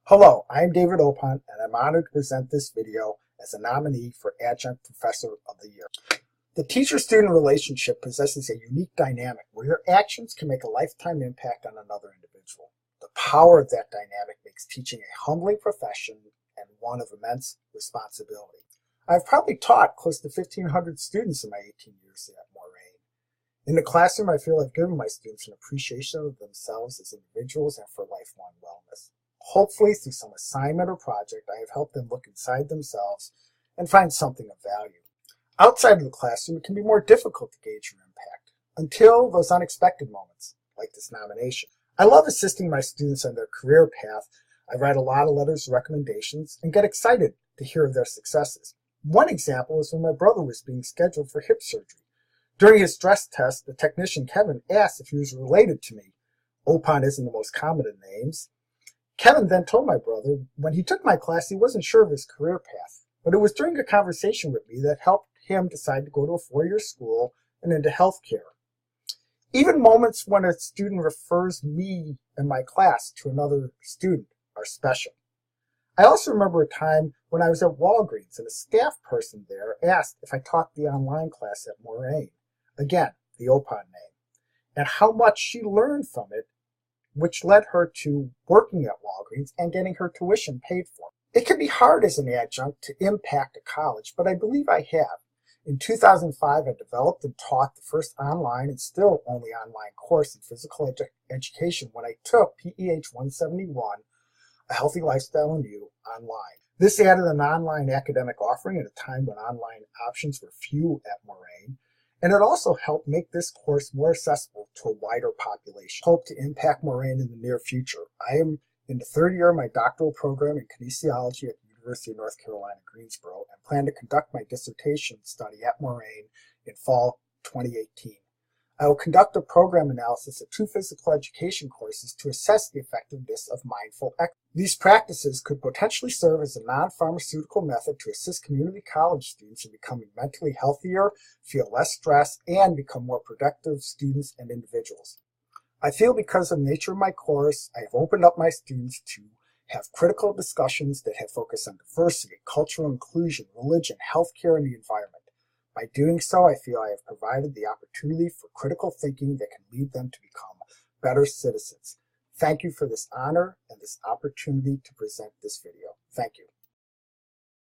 Hello, I'm David Opon, and I'm honored to present this video as a nominee for Adjunct Professor of the Year. The teacher-student relationship possesses a unique dynamic where your actions can make a lifetime impact on another individual. The power of that dynamic makes teaching a humbling profession and one of immense responsibility. I've probably taught close to 1,500 students in my 18 years at Moraine. In the classroom, I feel I've given my students an appreciation of themselves as individuals and for lifelong wellness. Hopefully, through some assignment or project, I have helped them look inside themselves and find something of value. Outside of the classroom, it can be more difficult to gauge your impact until those unexpected moments, like this nomination. I love assisting my students on their career path. I write a lot of letters of recommendations and get excited to hear of their successes. One example is when my brother was being scheduled for hip surgery. During his stress test, the technician Kevin asked if he was related to me. Opon isn't the most common of names. Kevin then told my brother when he took my class he wasn't sure of his career path, but it was during a conversation with me that helped him decide to go to a four-year school and into healthcare. Even moments when a student refers me and my class to another student are special. I also remember a time when I was at Walgreens and a staff person there asked if I taught the online class at Moraine, again, the Opon name, and how much she learned from it, which led her to working at Walgreens and getting her tuition paid for. It can be hard as an adjunct to impact a college, but I believe I have. In 2005, I developed and taught the first online and still only online course in physical education when I took PEH 171, A Healthy Lifestyle in You, online. This added an online academic offering at a time when online options were few at Moraine. And it also helped make this course more accessible to a wider population. I hope to impact Moraine in the near future. I am in the third year of my doctoral program in kinesiology at the University of North Carolina, Greensboro, and plan to conduct my dissertation study at Moraine in fall 2018. I will conduct a program analysis of 2 physical education courses to assess the effectiveness of mindful exercise. These practices could potentially serve as a non-pharmaceutical method to assist community college students in becoming mentally healthier, feel less stress, and become more productive students and individuals. I feel because of the nature of my course, I have opened up my students to have critical discussions that have focused on diversity, cultural inclusion, religion, healthcare, and the environment. By doing so, I feel I have provided the opportunity for critical thinking that can lead them to become better citizens. Thank you for this honor and this opportunity to present this video. Thank you.